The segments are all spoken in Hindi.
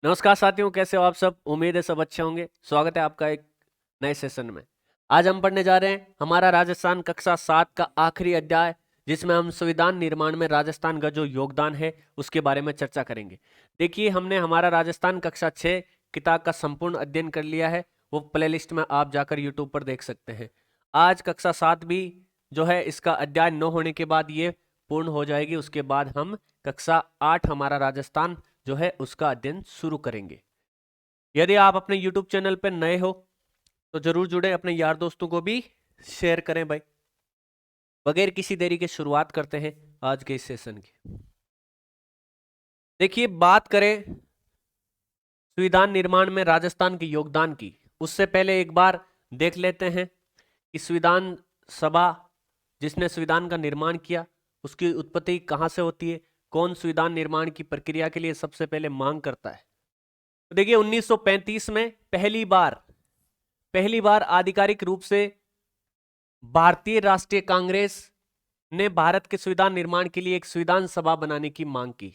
नमस्कार साथियों, कैसे हो आप सब। उम्मीद है सब अच्छे होंगे। स्वागत है आपका एक नए सेशन में। आज हम पढ़ने जा रहे हैं हमारा राजस्थान कक्षा 7 का आखिरी अध्याय, जिसमें हम संविधान निर्माण में राजस्थान का जो योगदान है उसके बारे में चर्चा करेंगे। देखिए, हमने हमारा राजस्थान कक्षा 6 किताब का संपूर्ण अध्ययन कर लिया है। वो प्लेलिस्ट में आप जाकर यूट्यूब पर देख सकते हैं। आज कक्षा 7 भी जो है इसका अध्याय 9 होने के बाद ये पूर्ण हो जाएगी। उसके बाद हम कक्षा 8 हमारा राजस्थान जो है उसका अध्ययन शुरू करेंगे। यदि आप अपने YouTube चैनल पर नए हो तो जरूर जुड़े, अपने यार दोस्तों को भी शेयर करें भाई। बगैर किसी देरी के शुरुआत करते हैं आज के इस सेशन की। देखिए, बात करें संविधान निर्माण में राजस्थान के योगदान की, उससे पहले एक बार देख लेते हैं कि संविधान सभा जिसने संविधान का निर्माण किया उसकी उत्पत्ति कहां से होती है, कौन संविधान निर्माण की प्रक्रिया के लिए सबसे पहले मांग करता है। तो देखिए, 1935 में पहली बार आधिकारिक रूप से भारतीय राष्ट्रीय कांग्रेस ने भारत के संविधान निर्माण के लिए एक संविधान सभा बनाने की मांग की।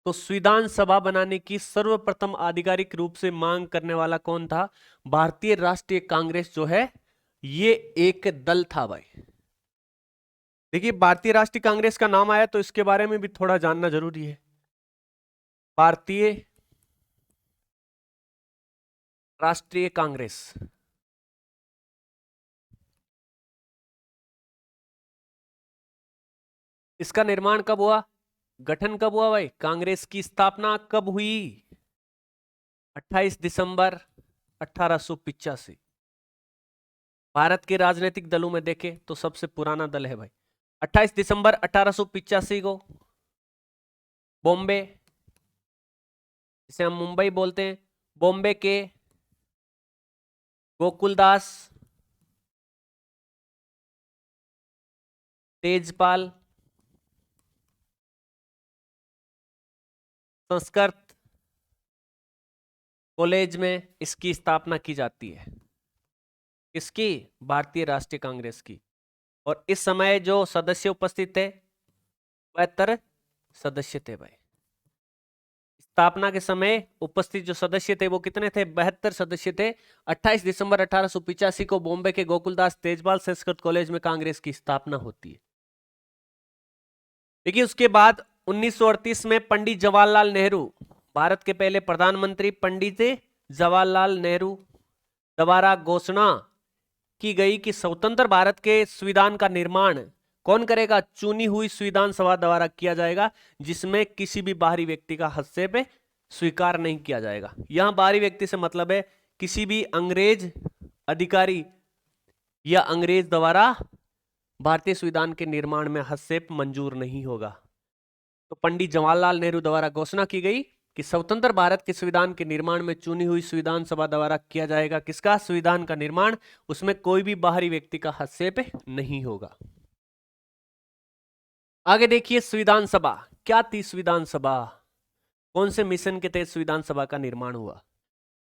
तो संविधान सभा बनाने की सर्वप्रथम आधिकारिक रूप से मांग करने वाला कौन था? भारतीय राष्ट्रीय कांग्रेस जो है ये एक दल था भाई। देखिए, भारतीय राष्ट्रीय कांग्रेस का नाम आया तो इसके बारे में भी थोड़ा जानना जरूरी है। भारतीय राष्ट्रीय कांग्रेस, इसका निर्माण कब हुआ, गठन कब हुआ भाई? कांग्रेस की स्थापना कब हुई? 28 दिसंबर 1885। भारत के राजनीतिक दलों में देखें तो सबसे पुराना दल है भाई। 28 दिसंबर 1885 को बॉम्बे, जिसे हम मुंबई बोलते हैं, बॉम्बे के गोकुलदास तेजपाल संस्कृत कॉलेज में इसकी स्थापना की जाती है। इसकी भारतीय राष्ट्रीय कांग्रेस की। और इस समय जो सदस्य उपस्थित थे 72 सदस्य थे भाई। स्थापना के समय उपस्थित जो सदस्य थे वो कितने थे? 72 सदस्य थे। 28 दिसंबर 1885 को बॉम्बे के गोकुलदास तेजपाल संस्कृत कॉलेज में कांग्रेस की स्थापना होती है। देखिए, उसके बाद 1938 में पंडित जवाहरलाल नेहरू, भारत के पहले प्रधानमंत्री पंडित जवाहरलाल नेहरू द्वारा घोषणा की गई कि स्वतंत्र भारत के संविधान का निर्माण कौन करेगा? चुनी हुई संविधान सभा द्वारा किया जाएगा, जिसमें किसी भी बाहरी व्यक्ति का हस्तक्षेप स्वीकार नहीं किया जाएगा। यहां बाहरी व्यक्ति से मतलब है किसी भी अंग्रेज अधिकारी या अंग्रेज द्वारा भारतीय संविधान के निर्माण में हस्तक्षेप मंजूर नहीं होगा। तो पंडित जवाहरलाल नेहरू द्वारा घोषणा की गई कि स्वतंत्र भारत के संविधान के निर्माण में चुनी हुई संविधान सभा द्वारा किया जाएगा। किसका? संविधान का निर्माण। उसमें कोई भी बाहरी व्यक्ति का हस्तक्षेप नहीं होगा। आगे देखिए, संविधान सभा क्या थी? संविधान सभा कौन से मिशन के तहत संविधान सभा का निर्माण हुआ?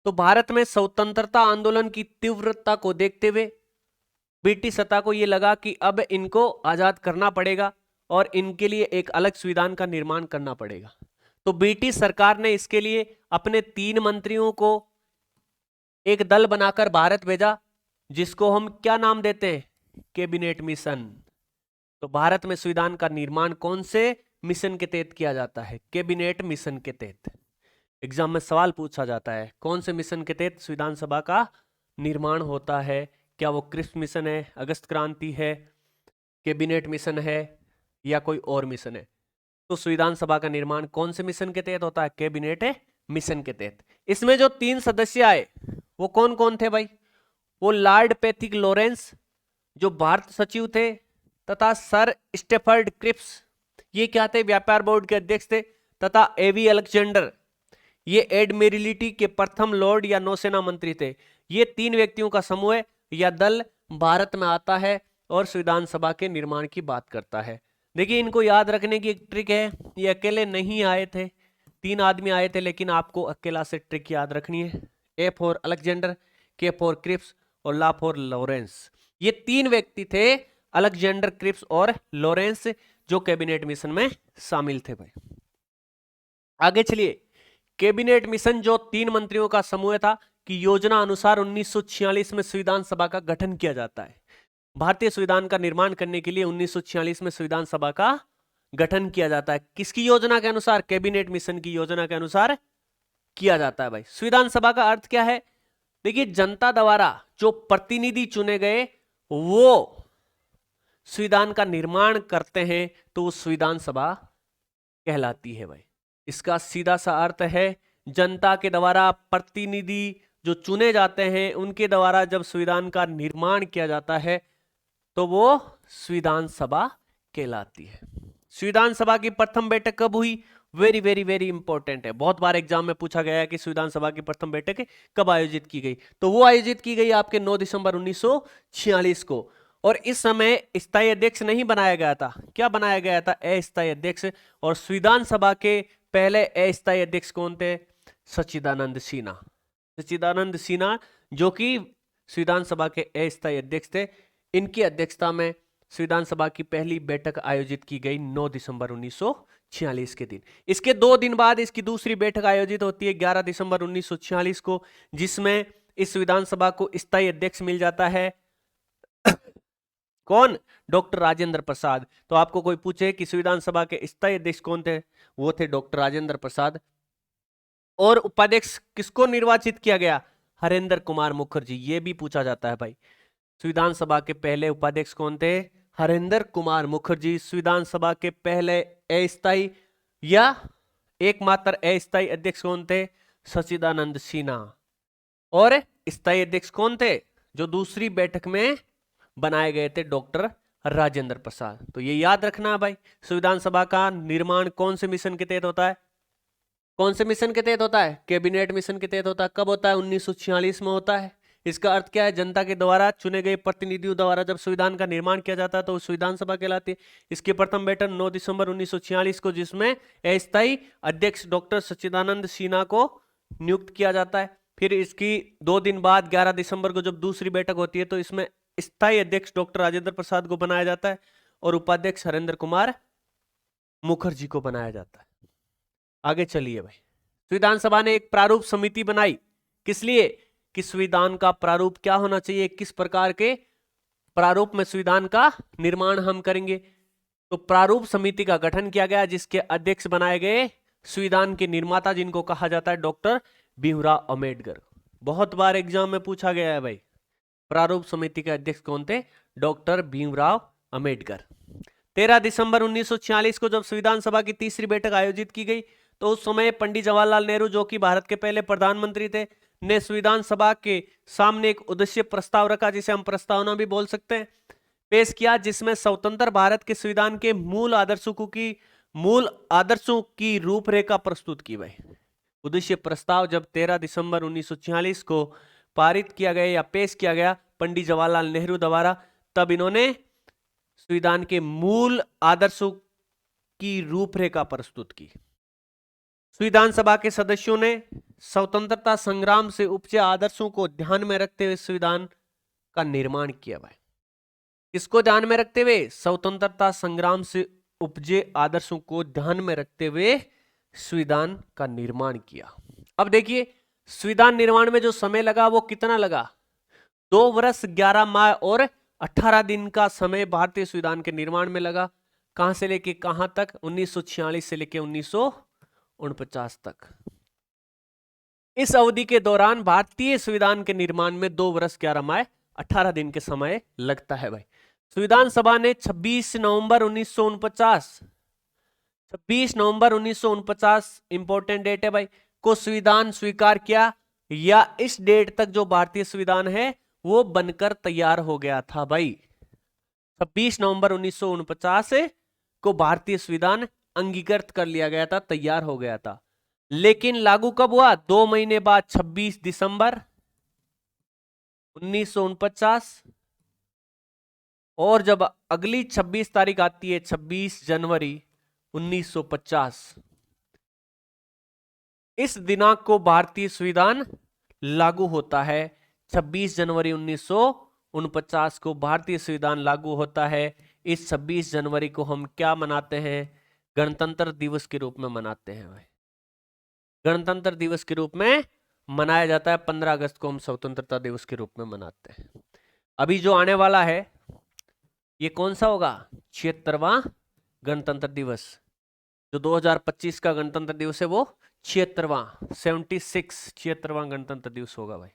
तो भारत में स्वतंत्रता आंदोलन की तीव्रता को देखते हुए ब्रिटिश सत्ता को यह लगा कि अब इनको आजाद करना पड़ेगा और इनके लिए एक अलग संविधान का निर्माण करना पड़ेगा। तो ब्रिटिश सरकार ने इसके लिए अपने 3 मंत्रियों को एक दल बनाकर भारत भेजा, जिसको हम क्या नाम देते हैं? Cabinet mission. तो भारत में संविधान का निर्माण कौन से मिशन के तहत किया जाता है? कैबिनेट मिशन के तहत। एग्जाम में सवाल पूछा जाता है, कौन से मिशन के तहत संविधान सभा का निर्माण होता है? क्या वो क्रिप्स मिशन है, अगस्त क्रांति है, कैबिनेट मिशन है या कोई और मिशन है? तो संविधान सभा का निर्माण कौन से मिशन के तहत होता है? कैबिनेट मिशन के तहत। इसमें जो 3 सदस्य आए वो कौन कौन थे भाई? वो लॉर्ड पैथिक लॉरेंस जो भारत सचिव थे, तथा सर स्टेफर्ड क्रिप्स, ये क्या थे? व्यापार बोर्ड के अध्यक्ष थे, तथा एवी अलेक्जेंडर, ये एडमिरलिटी के प्रथम लॉर्ड या नौसेना मंत्री थे। ये 3 व्यक्तियों का समूह या दल भारत में आता है और संविधान सभा के निर्माण की बात करता है। देखिए, इनको याद रखने की एक ट्रिक है। ये अकेले नहीं आए थे, 3 आदमी आए थे, लेकिन आपको अकेला से ट्रिक याद रखनी है। ए फॉर अलेक्जेंडर, के फॉर क्रिप्स और ला फॉर लॉरेंस। ये 3 व्यक्ति थे, अलेक्जेंडर, क्रिप्स और लॉरेंस, जो कैबिनेट मिशन में शामिल थे भाई। आगे चलिए, कैबिनेट मिशन जो 3 मंत्रियों का समूह था कि योजना अनुसार 1946 में संविधान सभा का गठन किया जाता है। भारतीय संविधान का निर्माण करने के लिए 1946 में संविधान सभा का गठन किया जाता है। किसकी योजना के अनुसार? कैबिनेट मिशन की योजना के अनुसार किया जाता है भाई। संविधान सभा का अर्थ क्या है? देखिए, जनता द्वारा जो प्रतिनिधि चुने गए वो संविधान का निर्माण करते हैं तो वो संविधान सभा कहलाती है भाई। इसका सीधा सा अर्थ है जनता के द्वारा प्रतिनिधि जो चुने जाते हैं उनके द्वारा जब संविधान का निर्माण किया जाता है तो वो संविधान सभा कहलाती है। संविधान सभा की प्रथम बैठक कब हुई? वेरी वेरी वेरी इंपॉर्टेंट है, बहुत बार एग्जाम में पूछा गया है कि संविधान सभा की प्रथम बैठक कब आयोजित की गई। तो वो आयोजित की गई आपके 9 दिसंबर 1946 को। और इस समय स्थायी अध्यक्ष नहीं बनाया गया था। क्या बनाया गया था? अस्थायी अध्यक्ष। और संविधान सभा के पहले अस्थायी अध्यक्ष कौन थे? सच्चिदानंद सिन्हा। सच्चिदानंद सिन्हा जो कि संविधान सभा के अस्थायी अध्यक्ष थे, इनकी अध्यक्षता में संविधान सभा की पहली बैठक आयोजित की गई 9 दिसंबर 1946 के दिन। इसके 2 दिन बाद इसकी दूसरी बैठक आयोजित होती है 11 दिसंबर 1946 को, जिसमें इस संविधान सभा को स्थायी अध्यक्ष मिल जाता है कौन? डॉक्टर राजेंद्र प्रसाद। तो आपको कोई पूछे कि संविधान सभा के स्थायी अध्यक्ष कौन थे? वो थे डॉक्टर राजेंद्र प्रसाद। और उपाध्यक्ष किसको निर्वाचित किया गया? हरेंद्र कुमार मुखर्जी। ये भी पूछा जाता है भाई। संविधान सभा के पहले उपाध्यक्ष कौन थे? हरेंद्र कुमार मुखर्जी। संविधान सभा के पहले अस्थायी या एकमात्र अस्थायी अध्यक्ष कौन थे? सच्चिदानंद सिन्हा। और स्थायी अध्यक्ष कौन थे जो दूसरी बैठक में बनाए गए थे? डॉक्टर राजेंद्र प्रसाद। तो ये याद रखना है भाई। संविधान सभा का निर्माण कौन से मिशन के तहत होता है? कौन से मिशन के तहत होता है? कैबिनेट मिशन के तहत होता है। कब होता है? 1946 में होता है। इसका अर्थ क्या है? जनता के द्वारा चुने गए प्रतिनिधियों द्वारा जब संविधान का निर्माण किया जाता है तो संविधान सभा कहलाती है। इसकी प्रथम बैठक 9 दिसंबर 1946 को, जिसमें अस्थायी अध्यक्ष डॉक्टर सच्चिदानंद सिन्हा को नियुक्त किया जाता है। फिर इसकी 2 दिन बाद 11 दिसंबर को जब दूसरी बैठक होती है तो इसमें स्थायी अध्यक्ष डॉक्टर राजेंद्र प्रसाद को बनाया जाता है और उपाध्यक्ष हरेंद्र कुमार मुखर्जी को बनाया जाता है। आगे चलिए भाई। संविधान सभा ने एक प्रारूप समिति बनाई। किस लिए? कि संविधान का प्रारूप क्या होना चाहिए, किस प्रकार के प्रारूप में संविधान का निर्माण हम करेंगे। तो प्रारूप समिति का गठन किया गया जिसके अध्यक्ष बनाए गए संविधान के निर्माता, जिनको कहा जाता है डॉक्टर भीमराव अंबेडकर। बहुत बार एग्जाम में पूछा गया है भाई, प्रारूप समिति के अध्यक्ष कौन थे? डॉक्टर भीमराव अंबेडकर। 13 दिसंबर 1946 को जब संविधान सभा की तीसरी बैठक आयोजित की गई तो उस समय पंडित जवाहरलाल नेहरू, जो कि भारत के पहले प्रधानमंत्री थे, ने संविधान सभा के सामने एक उद्देश्य प्रस्ताव रखा, जिसे हम प्रस्तावना भी बोल सकते हैं, पेश किया, जिसमें स्वतंत्र भारत के संविधान के मूल आदर्शों की रूपरेखा प्रस्तुत की गई। उद्देश्य प्रस्ताव जब 13 दिसंबर 1946 को पारित किया गया या पेश किया गया पंडित जवाहरलाल नेहरू द्वारा, तब इन्होंने संविधान के मूल आदर्शों की रूपरेखा प्रस्तुत की। संविधान सभा के सदस्यों ने स्वतंत्रता संग्राम से उपजे आदर्शों को ध्यान में रखते हुए संविधान का निर्माण किया भाई। इसको ध्यान में रखते हुए, स्वतंत्रता संग्राम से उपजे आदर्शों को ध्यान में रखते हुए संविधान का निर्माण किया। अब देखिए, संविधान निर्माण में जो समय लगा वो कितना लगा? 2 वर्ष 11 माह और 18 दिन का समय भारतीय संविधान के निर्माण में लगा। कहां से लेके कहां तक? 1946 से लेके 1949 तक। इस अवधि के दौरान भारतीय संविधान के निर्माण में 2 वर्ष 11 माह 18 दिन के समय लगता है भाई। संविधान सभा ने 26 नवंबर 1949 इंपॉर्टेंट डेट है भाई, को संविधान स्वीकार किया, या इस डेट तक जो भारतीय संविधान है वो बनकर तैयार हो गया था भाई। 26 नवंबर 1949 को भारतीय संविधान अंगीकृत कर लिया गया था, तैयार हो गया था। लेकिन लागू कब हुआ? 2 महीने बाद 26 दिसंबर 1949। और जब अगली 26 तारीख आती है 26 जनवरी 1950, इस दिनांक को भारतीय संविधान लागू होता है। 26 जनवरी 1949 को भारतीय संविधान लागू होता है। इस 26 जनवरी को हम क्या मनाते हैं? गणतंत्र दिवस के रूप में मनाते हैं भाई। गणतंत्र दिवस के रूप में मनाया जाता है। 15 अगस्त को हम स्वतंत्रता दिवस के रूप में मनाते हैं। अभी जो आने वाला है ये कौन सा होगा? 76वां गणतंत्र दिवस। जो 2025 का गणतंत्र दिवस है वो 76वां गणतंत्र दिवस होगा भाई।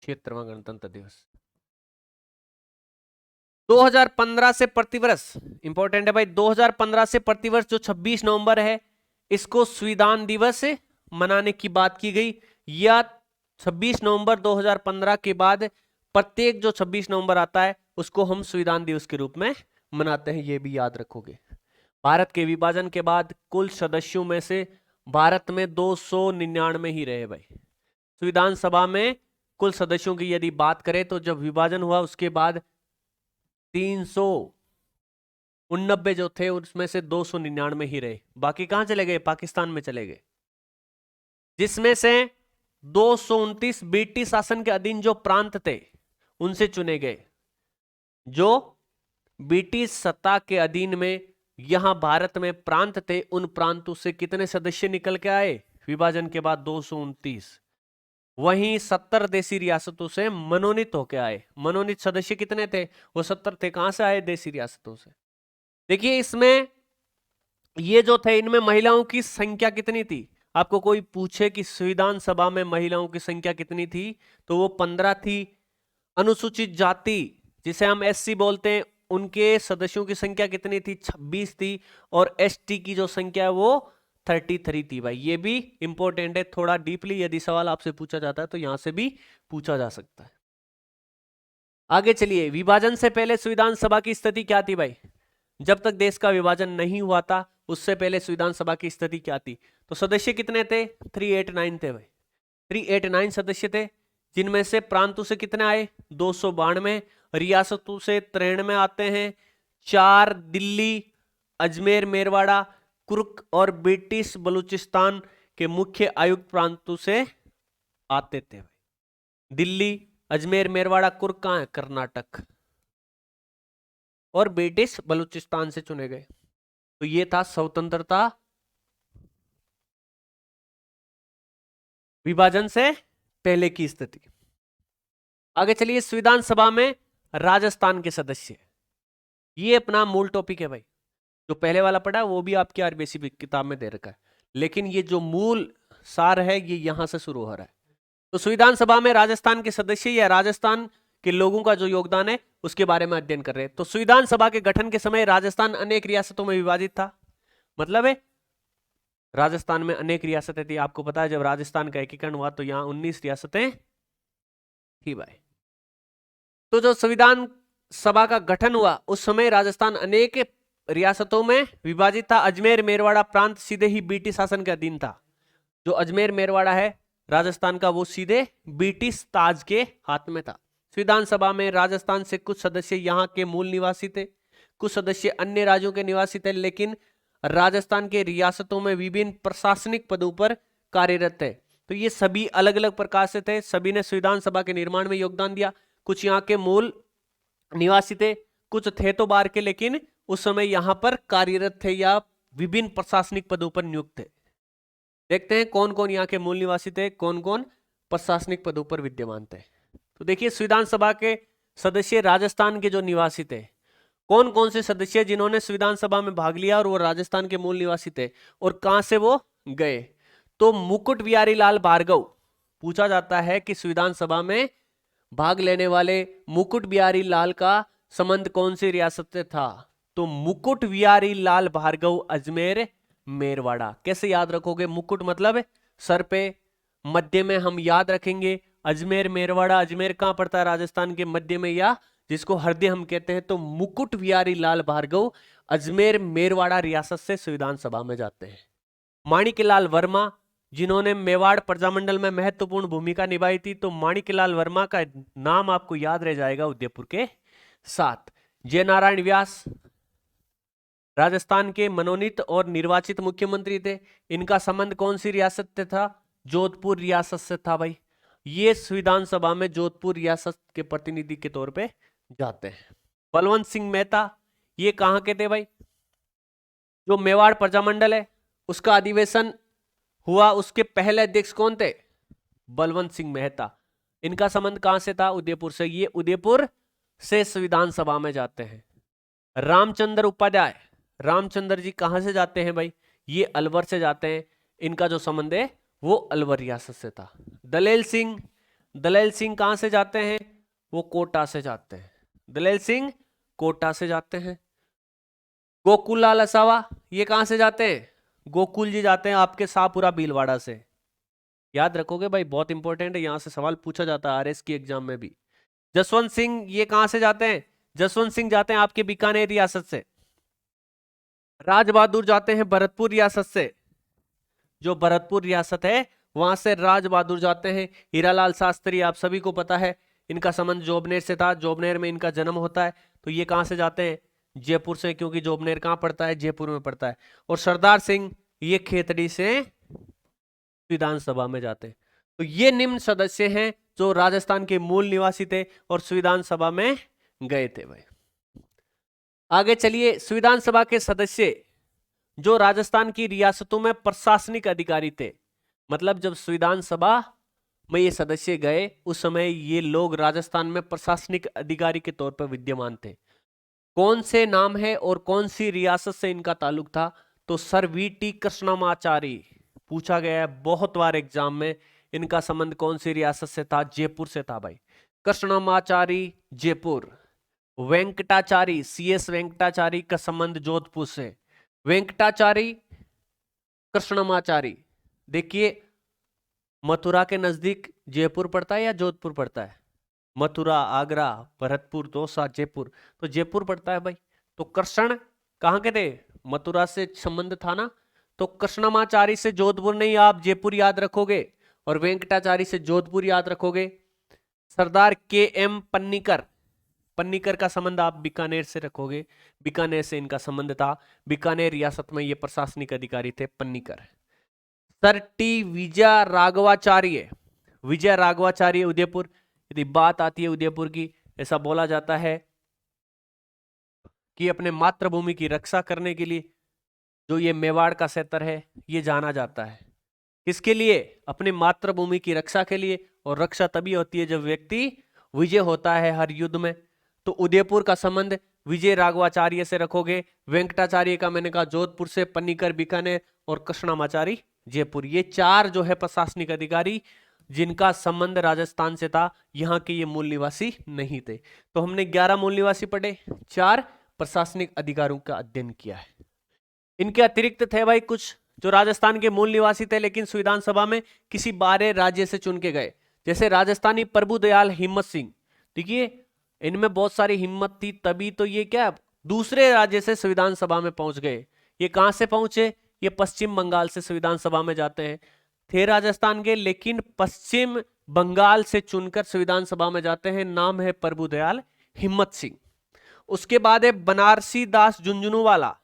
76वां गणतंत्र दिवस 2015 से प्रतिवर्ष, इंपॉर्टेंट है भाई, 2015 से प्रतिवर्ष जो 26 नवंबर है इसको संविधान दिवस मनाने की बात की गई। या 26 नवंबर 2015 के बाद प्रत्येक जो 26 नवंबर आता है उसको हम संविधान दिवस के रूप में मनाते हैं, ये भी याद रखोगे। भारत के विभाजन के बाद कुल सदस्यों में से भारत में 299 ही रहे भाई। संविधान सभा में कुल सदस्यों की यदि बात करें तो जब विभाजन हुआ उसके बाद 389 जो थे उसमें से 299 ही रहे, बाकी कहां चले गए? पाकिस्तान में चले गए। जिसमें से 229 ब्रिटिश शासन के अधीन जो प्रांत थे उनसे चुने गए। जो ब्रिटिश सत्ता के अधीन में यहां भारत में प्रांत थे उन प्रांतों से कितने सदस्य निकल के आए विभाजन के बाद? 229। वहीं 70 देशी रियासतों से मनोनीत होकर आए। मनोनीत सदस्य कितने थे? वो 70 थे। कहां से आए? देशी रियासतों से। देखिए इसमें ये जो थे इनमें महिलाओं की संख्या कितनी थी? आपको कोई पूछे कि संविधान सभा में महिलाओं की संख्या कितनी थी तो वो 15 थी। अनुसूचित जाति जिसे हम एससी बोलते हैं उनके सदस्यों की संख्या कितनी थी? 26 थी। और एसटी की जो संख्या है वो 33 थी भाई। ये भी इंपॉर्टेंट है, थोड़ा डीपली यदि सवाल आपसे पूछा जाता है तो यहां से भी पूछा जा सकता है। आगे चलिए, विभाजन से पहले संविधान सभा की स्थिति क्या थी भाई? जब तक देश का विभाजन नहीं हुआ था उससे पहले संविधान सभा की स्थिति क्या थी? तो सदस्य कितने थे? 389 थे भाई। 389 सदस्य थे, जिनमें से प्रांतों से कितने आए? 292। रियासतों से 93 आते हैं। 4 दिल्ली, अजमेर, मेरवाड़ा, कुर्क और ब्रिटिश बलूचिस्तान के मुख्य आयुक्त प्रांतों से आते थे। दिल्ली, अजमेर, मेरवाड़ा, कुर्क कहां है? कर्नाटक। और ब्रिटिश बलूचिस्तान से चुने गए। तो ये था स्वतंत्रता विभाजन से पहले की स्थिति। आगे चलिए, संविधान सभा में राजस्थान के सदस्य, ये अपना मूल टॉपिक है भाई। जो पहले वाला पढ़ा वो भी आपकी आरबीसी किताब में दे रखा है, लेकिन ये जो मूल सार है ये यहां से शुरू हो रहा है। तो संविधान सभा में राजस्थान के सदस्य या राजस्थान के लोगों का जो योगदान है उसके बारे में अध्ययन कर रहे हैं। तो संविधान सभा के गठन के समय राजस्थान अनेक रियासतों में विभाजित था। मतलब है राजस्थान में अनेक रियासतें थी। आपको पता है जब राजस्थान का एकीकरण हुआ तो यहां 19 रियासतें थी भाई। तो जो संविधान सभा का गठन हुआ उस समय राजस्थान अनेक रियासतों में विभाजित था। अजमेर मेरवाड़ा प्रांत सीधे ही ब्रिटिश शासन के अधीन था। जो अजमेर मेरवाड़ा है राजस्थान का वो सीधे ब्रिटिश ताज के हाथ में था। संविधान सभा में राजस्थान से कुछ सदस्य यहाँ के मूल निवासी थे, कुछ सदस्य अन्य राज्यों के निवासी थे, लेकिन राजस्थान के रियासतों में विभिन्न प्रशासनिक पदों पर कार्यरत थे। तो ये सभी अलग अलग प्रकार से थे, सभी ने संविधान सभा के निर्माण में योगदान दिया। कुछ यहाँ के मूल निवासी थे, कुछ थे तो बाहर के, लेकिन उस समय यहाँ पर कार्यरत थे या विभिन्न प्रशासनिक पदों पर नियुक्त थे। देखते हैं कौन कौन यहाँ के मूल निवासी थे, कौन कौन प्रशासनिक पदों पर विद्यमान थे। तो देखिए संविधान सभा के सदस्य राजस्थान के जो निवासी थे, कौन कौन से सदस्य जिन्होंने संविधान सभा में भाग लिया और वो राजस्थान के मूल निवासी थे और कहां से वो गए। तो मुकुट बिहारी लाल भार्गव, पूछा जाता है कि संविधान सभा में भाग लेने वाले मुकुट बिहारी लाल का संबंध कौन सी रियासत से था? तो मुकुट बिहारी लाल भार्गव अजमेर मेरवाड़ा। कैसे याद रखोगे? मुकुट मतलब सर पे, मध्य में हम याद रखेंगे अजमेर मेरवाड़ा। अजमेर कहां पड़ता है? राजस्थान के मध्य में, या जिसको हृदय हम कहते हैं। तो मुकुट बिहारी लाल भार्गव अजमेर मेरवाड़ा रियासत से संविधान सभा में जाते हैं। माणिक्यलाल वर्मा, जिन्होंने मेवाड़ प्रजामंडल में महत्वपूर्ण भूमिका निभाई थी, तो माणिक्यलाल वर्मा का नाम आपको याद रह जाएगा उदयपुर के साथ। जयनारायण व्यास राजस्थान के मनोनीत और निर्वाचित मुख्यमंत्री थे। इनका संबंध कौन सी रियासत से था? जोधपुर रियासत से था भाई। ये संविधान सभा में जोधपुर रियासत के प्रतिनिधि के तौर पे जाते हैं। बलवंत सिंह मेहता, ये कहां के थे भाई? जो मेवाड़ प्रजामंडल है उसका अधिवेशन हुआ, उसके पहले अध्यक्ष कौन थे? बलवंत सिंह मेहता। इनका संबंध कहां से था? उदयपुर से। ये उदयपुर से संविधान सभा में जाते हैं। रामचंद्र उपाध्याय, रामचंद्र जी कहां से जाते हैं भाई? ये अलवर से जाते हैं। इनका जो संबंध है वो अलवर रियासत से था। दलेल सिंह, दलेल सिंह कहां से जाते हैं? वो कोटा से जाते हैं। दलेल सिंह कोटा से जाते हैं। गोकुल लाल असावा ये कहां से जाते हैं? गोकुल जी जाते हैं आपके शाहपुरा भीलवाड़ा से। याद रखोगे भाई, बहुत इंपॉर्टेंट है, यहां से सवाल पूछा जाता है आरएस की एग्जाम में भी। जसवंत सिंह ये कहां से जाते हैं? जसवंत सिंह जाते हैं आपके बीकानेर रियासत से। राज बहादुर जाते हैं भरतपुर रियासत से। जो भरतपुर रियासत है वहां से राज बहादुर जाते हैं। हीरालाल शास्त्री आप सभी को पता है, इनका संबंध जोबनेर से था, जोबनेर में इनका जन्म होता है। तो ये कहां से जाते हैं? जयपुर से, क्योंकि जोबनेर कहां पड़ता है? जयपुर में पड़ता है। और सरदार सिंह ये खेतड़ी से विधानसभा में जाते हैं। तो ये निम्न सदस्य हैं जो राजस्थान के मूल निवासी थे और संविधान सभा में गए थे भाई। आगे चलिए, संविधान सभा के सदस्य जो राजस्थान की रियासतों में प्रशासनिक अधिकारी थे, मतलब जब संविधान सभा में ये सदस्य गए उस समय ये लोग राजस्थान में प्रशासनिक अधिकारी के तौर पर विद्यमान थे। कौन से नाम है और कौन सी रियासत से इनका ताल्लुक था? तो सर वीटी कृष्णमाचारी, पूछा गया है बहुत बार एग्जाम में। इनका संबंध कौन सी रियासत से था? जयपुर से था भाई। कृष्णमाचारी जयपुर। वेंकटाचारी, सीएस वेंकटाचारी का संबंध जोधपुर से। वेंकटाचारी, कृष्णमाचारी, देखिए मथुरा के नजदीक जयपुर पड़ता है या जोधपुर पड़ता है? मथुरा, आगरा, भरतपुर, दौसा, जयपुर, तो जयपुर पड़ता है भाई। तो कृष्ण कहां के थे? मथुरा से संबंध था ना। तो कृष्णमाचारी से जोधपुर नहीं, आप जयपुर याद रखोगे, और वेंकटाचारी से जोधपुर याद रखोगे। सरदार के एम पन्नीकर, पन्नीकर का संबंध आप बीकानेर से रखोगे, बीकानेर से इनका संबंध था। बीकानेर रियासत में ये प्रशासनिक अधिकारी थे पन्नीकर। सर टी विजय राघवाचार्य, विजय राघवाचार्य उदयपुर। यदि बात आती है उदयपुर की, ऐसा बोला जाता है कि अपने मातृभूमि की रक्षा करने के लिए जो ये मेवाड़ का क्षेत्र है ये जाना जाता है। किसके लिए? अपने मातृभूमि की रक्षा के लिए। और रक्षा तभी होती है जब व्यक्ति विजय होता है हर युद्ध में। तो उदयपुर का संबंध विजय राघवाचार्य से रखोगे। वेंकटाचार्य का मैंने कहा जोधपुर से, पन्नीकर बीकानेर, और कृष्णमाचारी जयपुर। ये चार जो है प्रशासनिक अधिकारी जिनका संबंध राजस्थान से था, यहाँ के ये मूल निवासी नहीं थे। तो हमने 11 मूल निवासी पढ़े, 4 प्रशासनिक अधिकारियों का अध्ययन किया है। इनके अतिरिक्त थे भाई कुछ जो राजस्थान के मूल निवासी थे लेकिन संविधान सभा में किसी बाहरी राज्य से चुन के गए, जैसे राजस्थानी प्रभुदयाल हिम्मत सिंह। देखिए इनमें बहुत सारी हिम्मत थी, तभी तो ये क्या दूसरे राज्य से संविधान सभा में पहुंच गए। ये कहां से पहुंचे? ये पश्चिम बंगाल से संविधान सभा में जाते हैं। थे राजस्थान के लेकिन पश्चिम बंगाल से चुनकर संविधान सभा में जाते हैं। नाम है प्रभुदयाल हिम्मत सिंह। उसके बाद है बनारसी दास झुंझुनूवाला,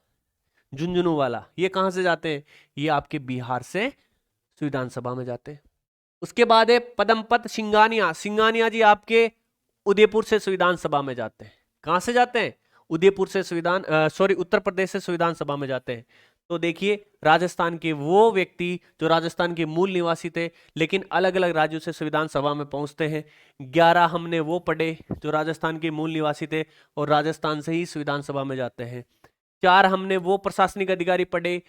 झुंझुनूवाला ये कहां से जाते हैं? ये आपके बिहार से संविधान सभा में जाते हैं। उसके बाद है पदमपत सिंघानिया, सिंघानिया जी आपके उदयपुर से संविधान सभा में जाते हैं। कहां से जाते हैं? उदयपुर से उत्तर प्रदेश से संविधान सभा में जाते हैं। तो देखिए राजस्थान के वो व्यक्ति जो राजस्थान के मूल निवासी थे लेकिन अलग अलग राज्यों से संविधान सभा में पहुंचते हैं। 11 हमने वो पढ़े जो राजस्थान के मूल निवासी थे और राजस्थान से ही संविधान सभा में जाते हैं। 4 हमने वो प्रशासनिक अधिकारी पढ़े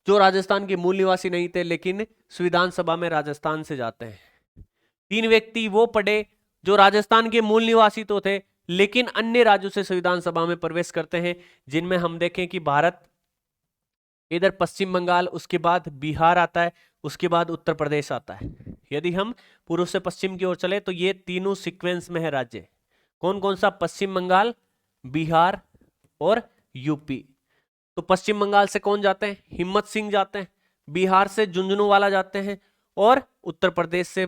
जो राजस्थान के मूल निवासी नहीं थे लेकिन संविधान सभा में राजस्थान से जाते हैं। 3 व्यक्ति वो पढ़े जो राजस्थान के मूल निवासी तो थे लेकिन अन्य राज्यों से संविधान सभा में प्रवेश करते हैं, जिनमें हम देखें कि भारत, इधर पश्चिम बंगाल, उसके बाद बिहार आता है, उसके बाद उत्तर प्रदेश आता है। यदि हम पूर्व से पश्चिम की ओर चले तो ये तीनों सीक्वेंस में है राज्य। कौन कौन सा? पश्चिम बंगाल, बिहार और यूपी। तो पश्चिम बंगाल से कौन जाते हैं? हिम्मत सिंह जाते हैं। बिहार से झुंझुनूवाला जाते हैं और उत्तर प्रदेश से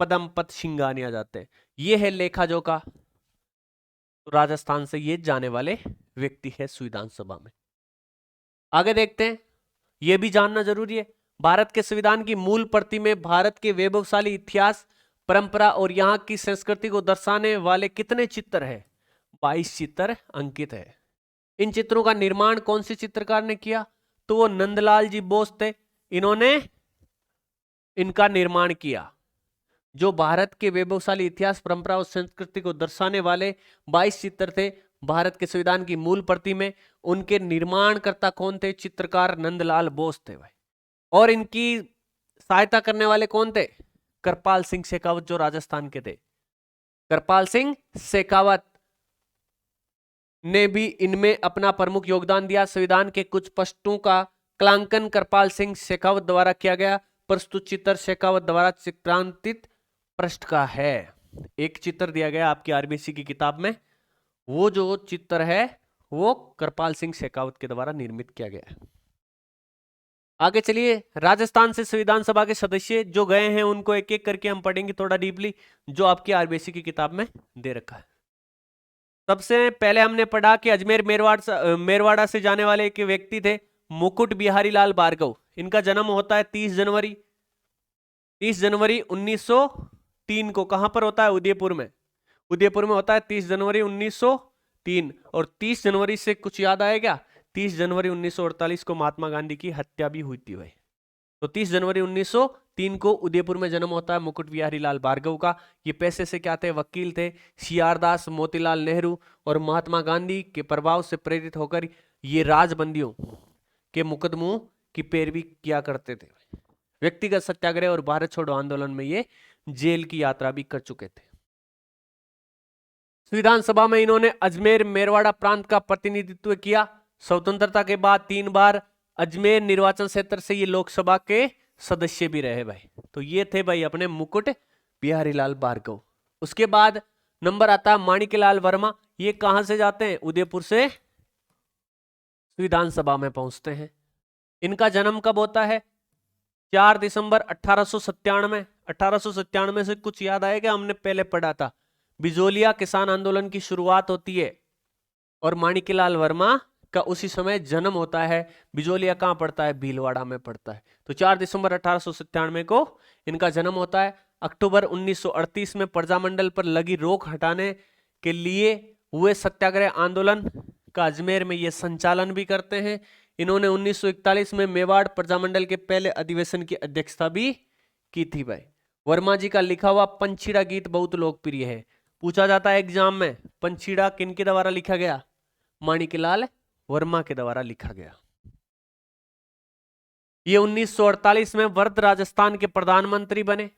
पदमपत सिंघानिया जाते हैं। ये है लेखा जोखा। तो राजस्थान से ये जाने वाले व्यक्ति है संविधान सभा में। आगे देखते हैं, यह भी जानना जरूरी है, भारत के संविधान की मूल प्रति में भारत के वैभवशाली इतिहास, परंपरा और यहाँ की संस्कृति को दर्शाने वाले कितने चित्र हैं? 22 चित्र अंकित है। इन चित्रों का निर्माण कौन से चित्रकार ने किया? तो वो नंदलाल जी बोस थे, इन्होंने इनका निर्माण किया। जो भारत के वैभवशाली इतिहास, परंपरा और संस्कृति को दर्शाने वाले 22 चित्र थे भारत के संविधान की मूल प्रति में, उनके निर्माणकर्ता कौन थे? चित्रकार नंदलाल बोस थे भाई। और इनकी सहायता करने वाले कौन थे? कृपाल सिंह शेखावत, जो राजस्थान के थे। कृपाल सिंह शेखावत ने भी इनमें अपना प्रमुख योगदान दिया। संविधान के कुछ पृष्ठों का क्लांकन कृपाल सिंह शेखावत द्वारा किया गया। प्रस्तुत चित्र शेखावत द्वारा चित्रांकित पृष्ठ का है। एक चित्र दिया गया आपकी आरबीसी की किताब में, वो जो चित्र है वो कृपाल सिंह शेखावत के द्वारा निर्मित किया गया है। आगे चलिए, राजस्थान से संविधान सभा के सदस्य जो गए हैं उनको एक एक करके हम पढ़ेंगे थोड़ा डीपली, जो आपकी आरबीसी की किताब में दे रखा है। सबसे पहले हमने पढ़ा कि अजमेर मेरवाड़ा से जाने वाले एक व्यक्ति थे मुकुट बिहारी लाल भार्गव। इनका जन्म होता है 30 जनवरी 1903 को। कहां पर होता है? उदयपुर में। उदयपुर में होता है 30 जनवरी 1903। और 30 जनवरी से कुछ याद आया क्या? 30 जनवरी 1948 को महात्मा गांधी की हत्या भी हुई थी भाई। तो 30 जनवरी 1903 को उदयपुर में जन्म होता है मुकुट बिहारी लाल भार्गव का। ये पैसे से क्या थे? वकील थे। सीआर दास, मोतीलाल नेहरू और महात्मा गांधी के प्रभाव से प्रेरित होकर ये राजबंदियों के मुकदमों की पैरवी किया करते थे। व्यक्तिगत सत्याग्रह और भारत छोड़ो आंदोलन में ये जेल की यात्रा भी कर चुके थे। संविधान सभा में इन्होंने अजमेर मेरवाड़ा प्रांत का प्रतिनिधित्व किया। स्वतंत्रता के बाद 3 बार अजमेर निर्वाचन क्षेत्र से ये लोकसभा के सदस्य भी रहे भाई। तो ये थे भाई अपने मुकुट बिहारी लाल भार्गव। उसके बाद नंबर आता है माणिक्यलाल वर्मा। ये कहां से जाते हैं? उदयपुर से संविधान सभा में पहुंचते हैं। इनका जन्म कब होता है? 4 दिसंबर 1897। 1897 से कुछ याद आएगा? हमने पहले पढ़ा था बिजोलिया किसान आंदोलन की शुरुआत होती है और माणिक्यलाल वर्मा का उसी समय जन्म होता है। बिजोलिया कहां पड़ता है? भीलवाड़ा में पड़ता है। तो 4 दिसंबर 1897 को इनका जन्म होता है। अक्टूबर 1938 में प्रजामंडल पर लगी रोक हटाने के लिए हुए सत्याग्रह आंदोलन का अजमेर में ये संचालन भी करते हैं। इन्होंने 1941 में मेवाड़ प्रजामंडल के पहले अधिवेशन की अध्यक्षता भी की थी भाई। वर्मा जी का लिखा हुआ पंछीड़ा गीत बहुत लोकप्रिय है। पूछा जाता है एग्जाम में, पंछीड़ा किनके द्वारा लिखा गया? माणिक्यलाल वर्मा के द्वारा लिखा गया। ये 1948 में वर्ध राजस्थान के प्रधानमंत्री बने।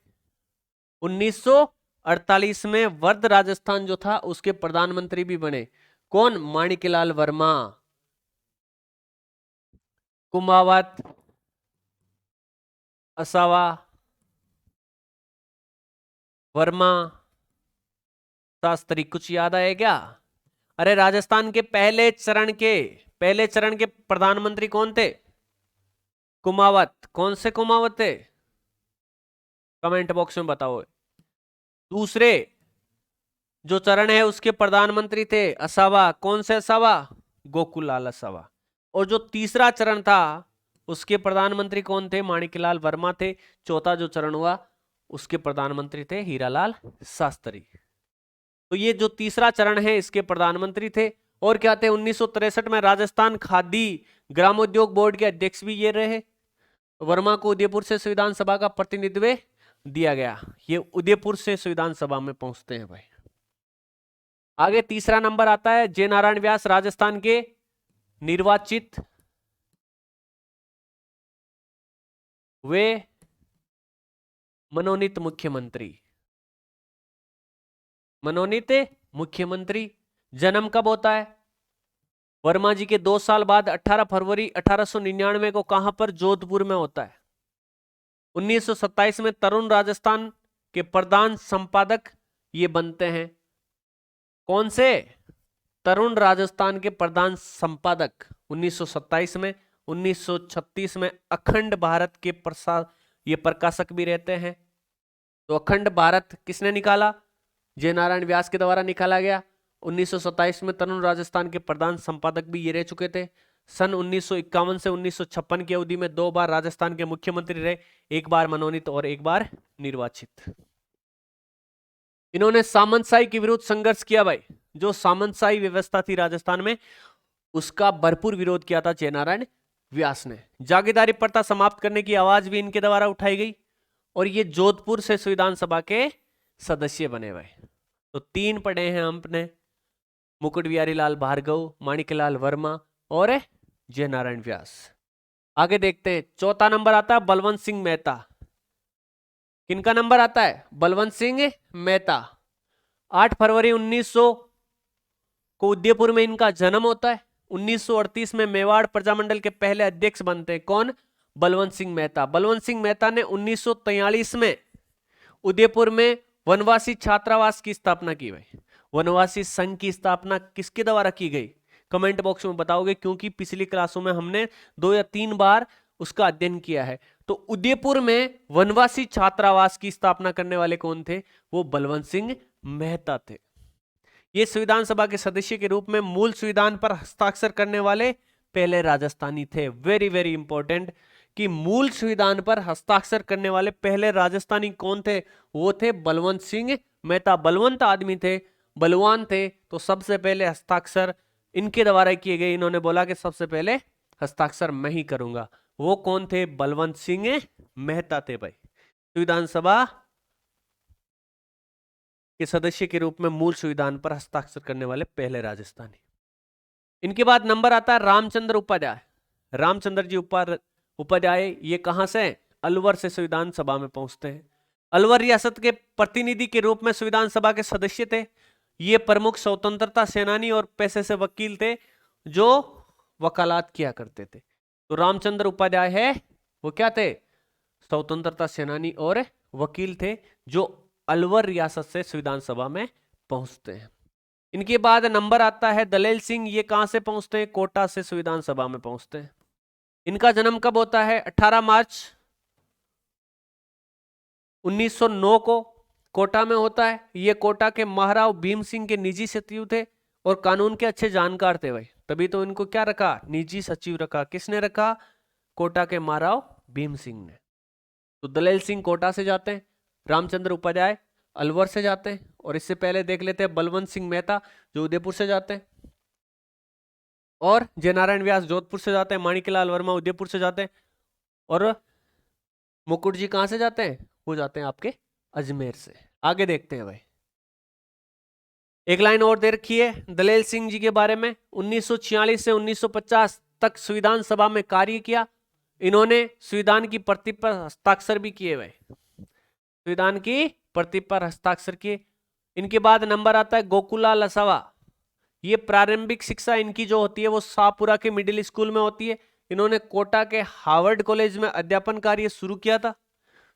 1948 में वर्ध राजस्थान जो था उसके प्रधानमंत्री भी बने। कौन? माणिक्यलाल वर्मा। कुमावत, असावा, वर्मा, शास्त्री, कुछ याद आए क्या? अरे राजस्थान के पहले चरण के प्रधानमंत्री कौन थे? कुमावत। कौन से कुमावत थे? कमेंट बॉक्स में बताओ। दूसरे जो चरण है उसके प्रधानमंत्री थे असावा। कौन से असावा? गोकुललाल असावा। और जो तीसरा चरण था उसके प्रधानमंत्री कौन थे? माणिक्यलाल वर्मा थे। चौथा जो चरण हुआ उसके प्रधानमंत्री थे हीरालाल शास्त्री। तो ये जो तीसरा चरण है इसके प्रधानमंत्री थे। और क्या थे? 1963 में राजस्थान खादी ग्रामोद्योग बोर्ड के अध्यक्ष भी ये रहे। वर्मा को उदयपुर से संविधान सभा का प्रतिनिधित्व दिया गया। ये उदयपुर से संविधान सभा में पहुंचते हैं भाई। आगे तीसरा नंबर आता है जय नारायण व्यास, राजस्थान के निर्वाचित वे मनोनीत मुख्यमंत्री। जन्म कब होता है? वर्मा जी के 2 साल बाद 18 फरवरी 1899 को। कहां पर? जोधपुर में होता है। 1927 में तरुण राजस्थान के प्रधान संपादक ये बनते हैं। कौन से? तरुण राजस्थान के प्रधान संपादक 1927 में। 1936 में अखंड भारत के ये प्रकाशक भी रहते हैं। तो अखंड भारत किसने निकाला? जय नारायण व्यास के द्वारा निकाला गया। 1927 में तरुण राजस्थान के प्रधान संपादक भी ये रह चुके थे। सन 1951 से 1956 की अवधि में 2 बार राजस्थान के मुख्यमंत्री रहे, एक बार मनोनीत और एक बार निर्वाचित। इन्होंने सामंतशाही के विरुद्ध संघर्ष किया भाई। जो सामंतशाही व्यवस्था थी राजस्थान में उसका भरपूर विरोध किया था जय नारायण व्यास ने। जागीरदारी प्रथा समाप्त करने की आवाज भी इनके द्वारा उठाई गई और ये जोधपुर से संविधान सभा के सदस्य बने हुए। तो 3 पढ़े हैं हमने, मुकुट बिहारी लाल भार्गव, माणिक्यलाल वर्मा और जय नारायण व्यास। आगे देखते हैं, चौथा नंबर आता है बलवंत सिंह मेहता। किनका नंबर आता है? बलवंत सिंह मेहता। 8 फरवरी 1900 को उदयपुर में इनका जन्म होता है। 1938 में मेवाड़ प्रजामंडल के पहले अध्यक्ष बनते हैं। कौन? बलवंत सिंह मेहता। बलवंत सिंह मेहता ने 1943 में उदयपुर में वनवासी छात्रावास की स्थापना की गई। वनवासी संघ की स्थापना किसके द्वारा की गई? कमेंट बॉक्स में बताओगे, क्योंकि पिछली क्लासों में हमने 2 या 3 बार उसका अध्ययन किया है। तो उदयपुर में वनवासी छात्रावास की स्थापना करने वाले कौन थे? वो बलवंत सिंह मेहता थे। ये संविधान सभा के सदस्य के रूप में मूल संविधान पर हस्ताक्षर करने वाले पहले राजस्थानी थे। वेरी वेरी इंपॉर्टेंट कि मूल संविधान पर हस्ताक्षर करने वाले पहले राजस्थानी कौन थे? वो थे बलवंत सिंह मेहता। बलवंत आदमी थे, बलवान थे, तो सबसे पहले हस्ताक्षर इनके द्वारा किए गए। इन्होंने बोला कि सबसे पहले हस्ताक्षर मैं ही करूंगा। वो कौन थे? बलवंत सिंह मेहता थे भाई, संविधान सभा के सदस्य के रूप में मूल संविधान पर हस्ताक्षर करने वाले पहले राजस्थानी। इनके बाद नंबर आता है रामचंद्र उपाध्याय। रामचंद्र जी उपाध्याय ये कहां से? अलवर से संविधान सभा में पहुंचते हैं। अलवर रियासत के प्रतिनिधि के रूप में संविधान सभा के सदस्य थे। ये प्रमुख स्वतंत्रता सेनानी और पेशे से वकील थे जो वकालत किया करते थे। तो रामचंद्र उपाध्याय है वो क्या थे? स्वतंत्रता सेनानी और वकील थे जो अलवर रियासत से संविधान सभा में पहुंचते हैं। इनके बाद नंबर आता है दलेल सिंह। ये कहां से पहुंचते हैं? कोटा से संविधान सभा में पहुंचते हैं। इनका जन्म कब होता है? 18 मार्च 1909 को कोटा में होता है। ये कोटा के महाराव भीम सिंह के निजी सचिव थे और कानून के अच्छे जानकार थे भाई, तभी तो इनको क्या रखा? निजी सचिव रखा। किसने रखा? कोटा के महाराव भीम सिंह ने। तो दलेल सिंह कोटा से जाते हैं, रामचंद्र उपाध्याय अलवर से जाते हैं, और इससे पहले देख लेते हैं बलवंत सिंह मेहता जो उदयपुर से जाते हैं, और जय नारायण व्यास जोधपुर से जाते हैं, माणिक्यलाल वर्मा उदयपुर से जाते हैं, और मुकुट जी कहां से जाते हैं? वो जाते हैं आपके अजमेर से। आगे देखते हैं भाई, एक लाइन और दे रखी है दलेल सिंह जी के बारे में। 1946 से 1950 तक संविधान सभा में कार्य किया। इन्होंने संविधान की प्रति पर हस्ताक्षर भी किए हुए, संविधान की प्रति पर हस्ताक्षर किए। इनके बाद नंबर आता है गोकुलाल असावा। ये प्रारंभिक शिक्षा इनकी जो होती है वो शाहपुरा के मिडिल स्कूल में होती है। इन्होंने कोटा के हार्वर्ड कॉलेज में अध्यापन कार्य शुरू किया था।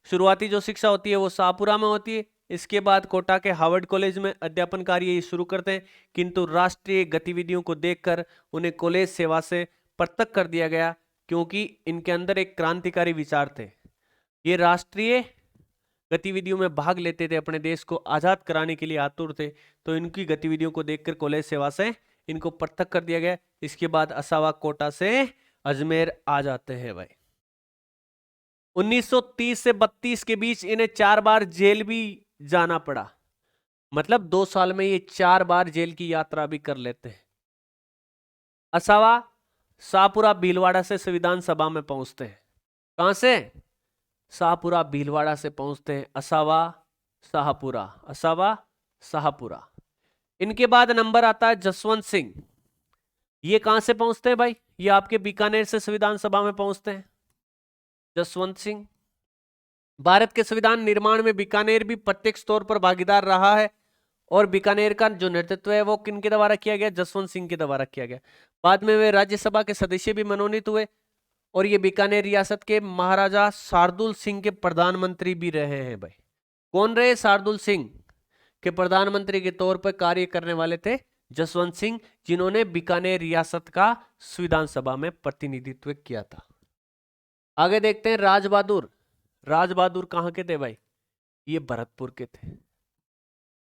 शुरुआती जो शिक्षा होती है वो शाहपुरा में होती है, इसके बाद कोटा के हार्वर्ड कॉलेज में अध्यापन कार्य शुरू करते हैं, किंतु राष्ट्रीय गतिविधियों को देखकर उन्हें कॉलेज सेवा से पृथक कर दिया गया, क्योंकि इनके अंदर एक क्रांतिकारी विचार थे। ये राष्ट्रीय गतिविधियों में भाग लेते थे, अपने देश को आजाद कराने के लिए आतुर थे, तो इनकी गतिविधियों को देखकर कॉलेज सेवा से इनको पृथक कर दिया गया। इसके बाद असावा कोटा से अजमेर आ जाते हैं भाई। 1930 से 32 के बीच इन्हें 4 बार जेल भी जाना पड़ा, मतलब 2 साल में ये 4 बार जेल की यात्रा भी कर लेते हैं। असावा शाहपुरा भीलवाड़ा से संविधान सभा में पहुंचते हैं। कहां से? शाहपुरा भीलवाड़ा से पहुंचते हैं। असावा शाहपुरा, असावा शाहपुरा। इनके बाद नंबर आता है जसवंत सिंह। ये कहां से पहुंचते हैं भाई? ये आपके बीकानेर से संविधान सभा में पहुंचते हैं। जसवंत सिंह भारत के संविधान निर्माण में बीकानेर भी प्रत्यक्ष तौर पर भागीदार रहा है, और बीकानेर का जो नेतृत्व है वो किनके द्वारा किया गया? जसवंत सिंह के द्वारा किया गया। बाद में वे राज्यसभा के सदस्य भी मनोनीत हुए, और ये बीकानेर रियासत के महाराजा शार्दुल सिंह के प्रधानमंत्री भी रहे हैं भाई। कौन रहे? शार्दुल सिंह के प्रधानमंत्री के तौर पर कार्य करने वाले थे जसवंत सिंह, जिन्होंने बीकानेर रियासत का संविधान सभा में प्रतिनिधित्व किया था। आगे देखते हैं राजबहादुर। राजबहादुर कहां के थे भाई? ये भरतपुर के थे।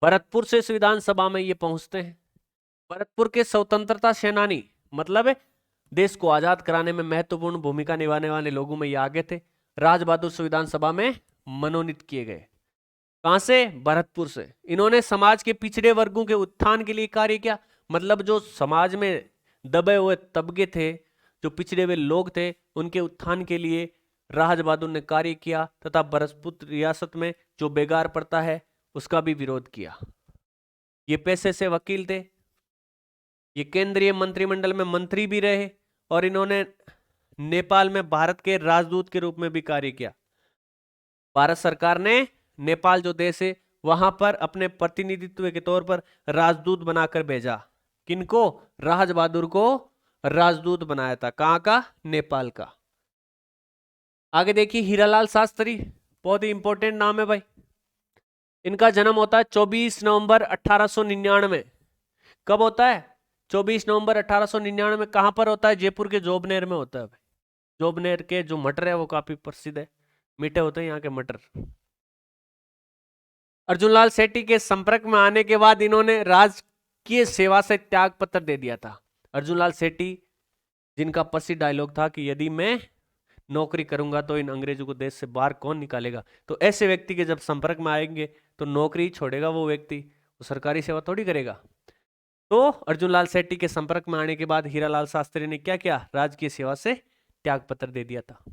भरतपुर से संविधान सभा में ये पहुंचते हैं। भरतपुर के स्वतंत्रता सेनानी, मतलब देश को आजाद कराने में महत्वपूर्ण भूमिका निभाने वाले लोगों में ये आगे थे। राजबहादुर संविधान सभा में मनोनीत किए गए। कहां से? भरतपुर से। इन्होंने समाज के पिछड़े वर्गों के उत्थान के लिए कार्य किया, मतलब जो समाज में दबे हुए तबके थे, जो पिछड़े हुए लोग थे उनके उत्थान के लिए राज बहादुर ने कार्य किया तथा भरतपुर रियासत में जो बेगार पड़ता है उसका भी विरोध किया। ये पेशे से वकील थे, ये केंद्रीय मंत्रिमंडल में मंत्री भी रहे और इन्होंने नेपाल में भारत के राजदूत के रूप में भी कार्य किया। भारत सरकार ने नेपाल जो देश है वहां पर अपने प्रतिनिधित्व के तौर पर राजदूत बनाकर भेजा। किनको? राज बहादुर को राजदूत बनाया था। कहां का? नेपाल का। आगे देखिए हीरालाल शास्त्री, बहुत ही इंपॉर्टेंट नाम है भाई। इनका जन्म होता है 24 नवंबर 1899। कब होता है? 24 नवंबर 1899। कहां पर होता है? जयपुर के जोबनेर में होता है भाई। जोबनेर के जो मटर है वो काफी प्रसिद्ध है, मीठे होते हैं यहाँ के मटर। अर्जुनलाल सेठी के संपर्क में आने के बाद इन्होंने राजकीय सेवा से त्याग पत्र दे दिया था। अर्जुनलाल सेठी जिनका प्रसिद्ध डायलॉग था कि यदि मैं नौकरी करूंगा तो इन अंग्रेजों को देश से बाहर कौन निकालेगा। तो ऐसे व्यक्ति के जब संपर्क में आएंगे तो नौकरी छोड़ेगा वो व्यक्ति, वो सरकारी सेवा थोड़ी करेगा। तो अर्जुनलाल सेठी के संपर्क में आने के बाद हीरालाल शास्त्री ने क्या किया? राजकीय सेवा से त्याग पत्र दे दिया था।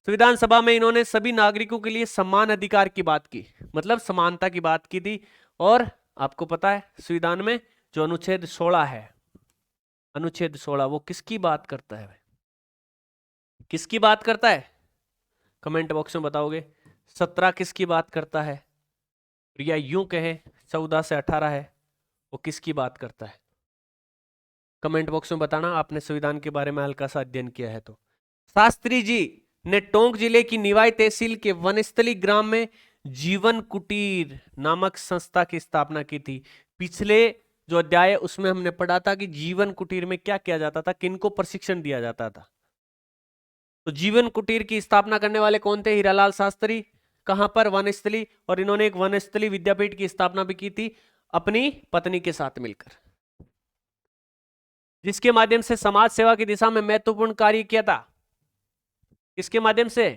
संविधान सभा में इन्होंने सभी नागरिकों के लिए समान अधिकार की बात की, मतलब समानता की बात की थी। और आपको पता है संविधान में जो अनुच्छेद 16 है, अनुच्छेद 16 वो किसकी बात करता है? किसकी बात करता है? कमेंट बॉक्स में बताओगे। 17 किसकी बात करता है? या यूं कहे 14 से 18 है, वो किसकी बात करता है? कमेंट बॉक्स में बताना आपने संविधान के बारे में हल्का सा अध्ययन किया है तो। शास्त्री जी ने टोंक जिले की निवाई तहसील के वनस्थली ग्राम में जीवन कुटीर नामक संस्था की स्थापना की थी। पिछले जो अध्याय है उसमें हमने पढ़ा था कि जीवन कुटीर में क्या किया जाता था, किनको प्रशिक्षण दिया जाता था। तो जीवन कुटीर की स्थापना करने वाले कौन थे? हीरालाल शास्त्री। कहां पर? वनस्थली। और इन्होंने एक वनस्थली विद्यापीठ की स्थापना भी की थी अपनी पत्नी के साथ मिलकर, जिसके माध्यम से समाज सेवा की दिशा में महत्वपूर्ण कार्य किया था। किसके माध्यम से?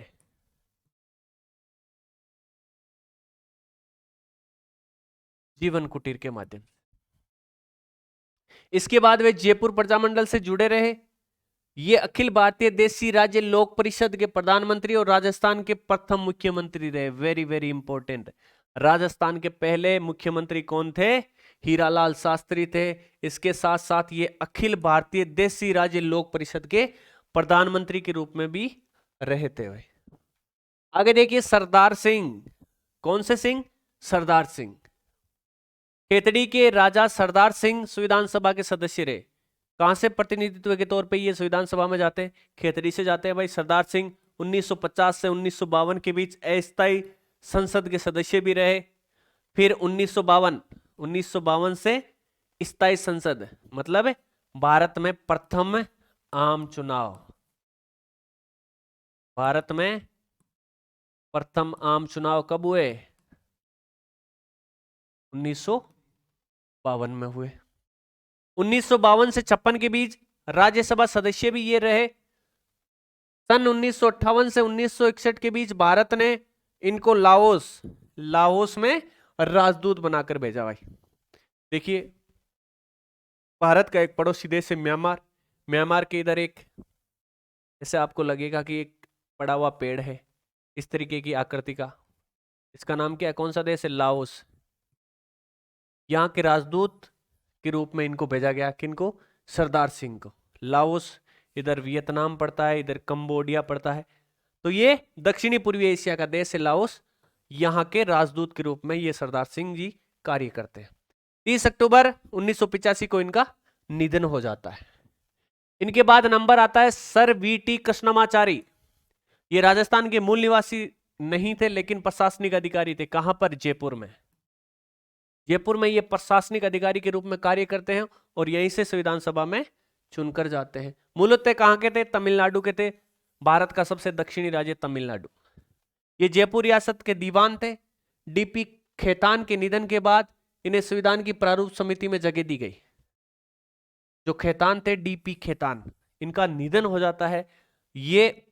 जीवन कुटीर के माध्यम से। इसके बाद वे जयपुर प्रजामंडल से जुड़े रहे। ये अखिल भारतीय देशी राज्य लोक परिषद के प्रधानमंत्री और राजस्थान के प्रथम मुख्यमंत्री रहे। Very very important. राजस्थान के पहले मुख्यमंत्री कौन थे? हीरालाल शास्त्री थे। इसके साथ साथ ये अखिल भारतीय देशी राज्य लोक परिषद के प्रधानमंत्री के रूप में भी रहे थे। आगे देखिए सरदार सिंह। कौन से सिंह? सरदार सिंह। खेतड़ी के राजा सरदार सिंह संविधान सभा के सदस्य रहे। कहां से प्रतिनिधित्व के तौर पे ये संविधान सभा में जाते हैं? खेतड़ी से जाते हैं भाई। सरदार सिंह 1950 से 1952 के बीच अस्थायी संसद के सदस्य भी रहे। फिर 1952 से स्थायी संसद, मतलब भारत में प्रथम आम चुनाव। भारत में प्रथम आम चुनाव कब हुए? 1952 में हुए। 1952 से 56 के बीच राज्यसभा सदस्य भी ये रहे। सन 1958 से 1961 के बीच भारत ने इनको लाओस में राजदूत बनाकर भेजा भाई। देखिए भारत का एक पड़ोसी देश है म्यांमार के इधर एक ऐसे आपको लगेगा कि एक पड़ा हुआ पेड़ है इस तरीके की आकृति का, इसका नाम क्या है? कौन सा देश है? लाओस। यहाँ के राजदूत के रूप में इनको भेजा गया। किनको? सरदार सिंह को। लाओस इधर वियतनाम पड़ता है, इधर कंबोडिया पड़ता है, तो ये दक्षिणी पूर्वी एशिया का देश है लाओस। यहाँ के राजदूत के रूप में ये सरदार सिंह जी कार्य करते हैं। 30 अक्टूबर 1985 को इनका निधन हो जाता है। इनके बाद नंबर आता है सर वी.टी. कृष्णमाचारी। ये राजस्थान के मूल निवासी नहीं थे लेकिन प्रशासनिक अधिकारी थे। कहां पर? जयपुर में। जयपुर में ये प्रशासनिक अधिकारी के रूप में कार्य करते हैं और यहीं से संविधान सभा में चुनकर जाते हैं। मूलतः कहां के थे? तमिलनाडु के थे। भारत का सबसे दक्षिणी राज्य तमिलनाडु। ये जयपुर रियासत के दीवान थे। डीपी खेतान के निधन के बाद इन्हें संविधान की प्रारूप समिति में जगह दी गई। जो खेतान थे, डीपी खेतान, इनका निधन हो जाता है। ये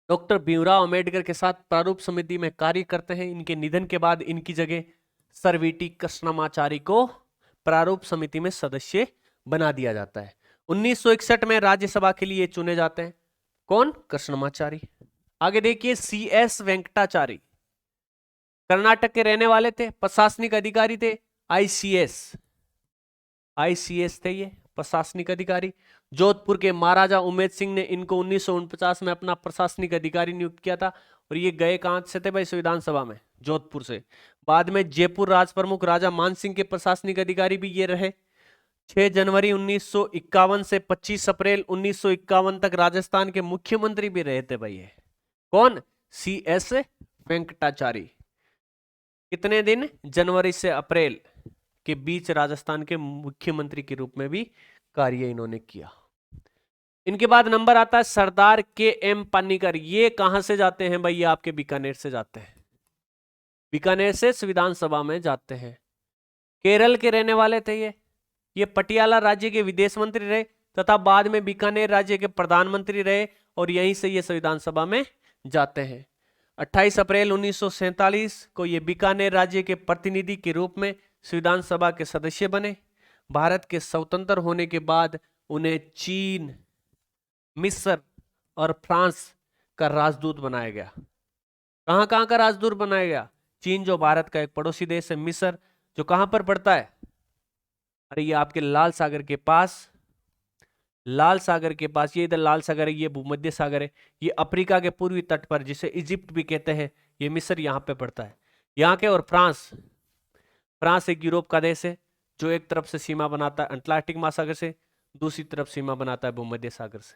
डॉक्टर भीमराव अंबेडकर के साथ प्रारूप समिति में कार्य करते हैं। इनके निधन के बाद इनकी जगह सर वी.टी. कृष्णमाचारी को प्रारूप समिति में सदस्य बना दिया जाता है। 1961 में राज्यसभा के लिए चुने जाते हैं कौन? कृष्णमाचारी। आगे देखिए CS वेंकटाचारी, कर्नाटक के रहने वाले थे, प्रशासनिक अधिकारी थे, ICS थे ये प्रशासनिक अधिकारी। जोधपुर के महाराजा उमेद सिंह ने इनको 1949 में अपना प्रशासनिक अधिकारी नियुक्त किया था और ये गए कहां से थे भाई? संविधान सभा में, जोधपुर से। बाद में जयपुर राज प्रमुख राजा मान सिंह के प्रशासनिक अधिकारी भी ये रहे। 6 जनवरी 1951 से 25 अप्रैल 1951 तक राजस्थान के मुख्यमंत्री भी रहे थे भाई ये कौन? CS वेंकटाचारी। कितने दिन? जनवरी से अप्रैल के बीच राजस्थान के मुख्यमंत्री के रूप में भी कार्य इन्होंने किया। इनके बाद नंबर आता है सरदार KM पानीकर। ये कहां से जाते हैं भाई? ये आपके बीकानेर से जाते हैं, बीकानेर से संविधान सभा में जाते हैं। केरल के रहने वाले थे ये पटियाला राज्य के विदेश मंत्री रहे तथा बाद में बीकानेर राज्य के प्रधानमंत्री रहे और यहीं से ये संविधान सभा में जाते हैं। 28 अप्रैल 1947 को ये बीकानेर राज्य के प्रतिनिधि के रूप में संविधान सभा के सदस्य बने। भारत के स्वतंत्र होने के बाद उन्हें चीन, मिस्र और फ्रांस का राजदूत बनाया गया। कहां कहां का राजदूत बनाया गया? चीन जो भारत का एक पड़ोसी देश है, मिस्र जो कहां पर पड़ता है? अरे ये आपके लाल सागर के पास, लाल सागर के पास, ये इधर लाल सागर है, ये भूमध्य सागर है, ये अफ्रीका के पूर्वी तट पर जिसे इजिप्ट भी कहते हैं, ये मिस्र यहाँ पे पड़ता है। यहाँ के और फ्रांस एक यूरोप का देश है जो एक तरफ से सीमा बनाता है अटलांटिक महासागर से, दूसरी तरफ सीमा बनाता है भूमध्य सागर से।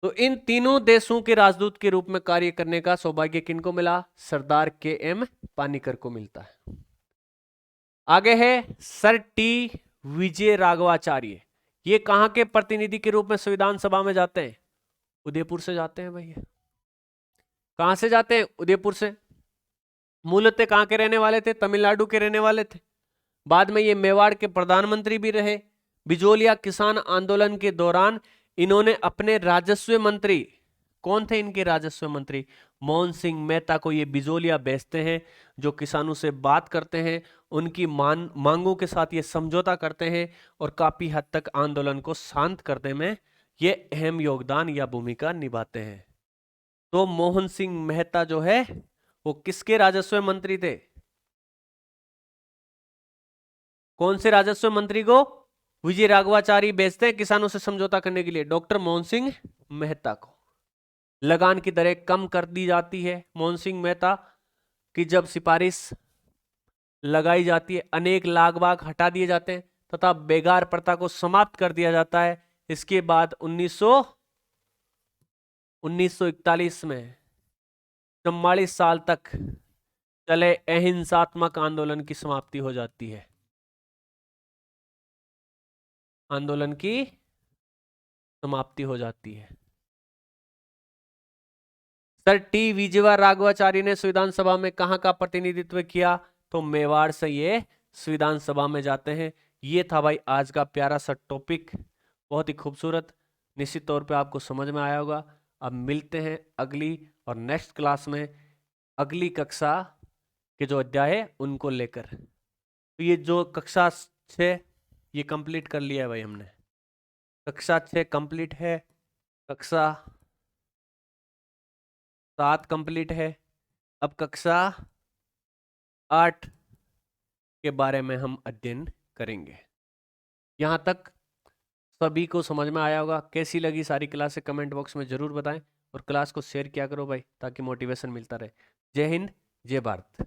तो इन तीनों देशों के राजदूत के रूप में कार्य करने का सौभाग्य किनको मिला? सरदार KM पानीकर को मिलता है। आगे है सर टी विजय राघवाचार्य। ये कहां के प्रतिनिधि के रूप में संविधान सभा में जाते हैं? उदयपुर से जाते हैं भैया। कहां से जाते हैं? उदयपुर से। मूलतः कहां के रहने वाले थे? तमिलनाडु के रहने वाले थे। बाद में ये मेवाड़ के प्रधानमंत्री भी रहे। बिजोलिया किसान आंदोलन के दौरान इन्होंने अपने राजस्व मंत्री, कौन थे इनके राजस्व मंत्री? मोहन सिंह मेहता को ये बिजोलिया भेजते हैं जो किसानों से बात करते हैं, उनकी मांगों के साथ ये समझौता करते हैं और काफी हद तक आंदोलन को शांत करने में ये अहम योगदान या भूमिका निभाते हैं। तो मोहन सिंह मेहता जो है वो किसके राजस्व मंत्री थे? कौन से राजस्व मंत्री को विजय राघवाचारी भेजते हैं किसानों से समझौता करने के लिए? डॉक्टर मोहन सिंह मेहता को। लगान की दरें कम कर दी जाती है मोहन सिंह मेहता की जब सिफारिश लगाई जाती है, अनेक लाग बाग हटा दिए जाते हैं तथा बेगार प्रथा को समाप्त कर दिया जाता है। इसके बाद 1941 में 44 साल तक चले अहिंसात्मक आंदोलन की समाप्ति हो जाती है। आंदोलन की समाप्ति हो जाती है। सर टी विजय राघवाचारी ने संविधान सभा में कहां का प्रतिनिधित्व किया? तो मेवाड़ से ये संविधान सभा में जाते हैं। ये था भाई आज का प्यारा सा टॉपिक, बहुत ही खूबसूरत, निश्चित तौर पे आपको समझ में आया होगा। अब मिलते हैं अगली और नेक्स्ट क्लास में अगली कक्षा के जो अध्याय है उनको लेकर। तो ये जो कक्षा 6 ये कंप्लीट कर लिया है भाई हमने, कक्षा 6 कंप्लीट है, कक्षा 7 कंप्लीट है। अब कक्षा 8 के बारे में हम अध्ययन करेंगे। यहाँ तक सभी को समझ में आया होगा। कैसी लगी सारी क्लासें कमेंट बॉक्स में जरूर बताएं और क्लास को शेयर किया करो भाई ताकि मोटिवेशन मिलता रहे। जय हिंद, जय भारत।